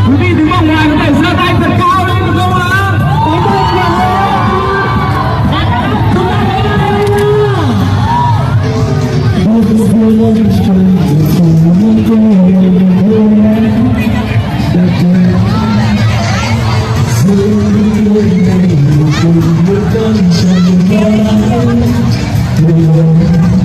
Quý vị đứng ở ngoài có thể giơ tay thật cao lên được không ạ? Hãy subscribe cho kênh Ghiền Mì Gõ để không bỏ lỡ những video hấp dẫn.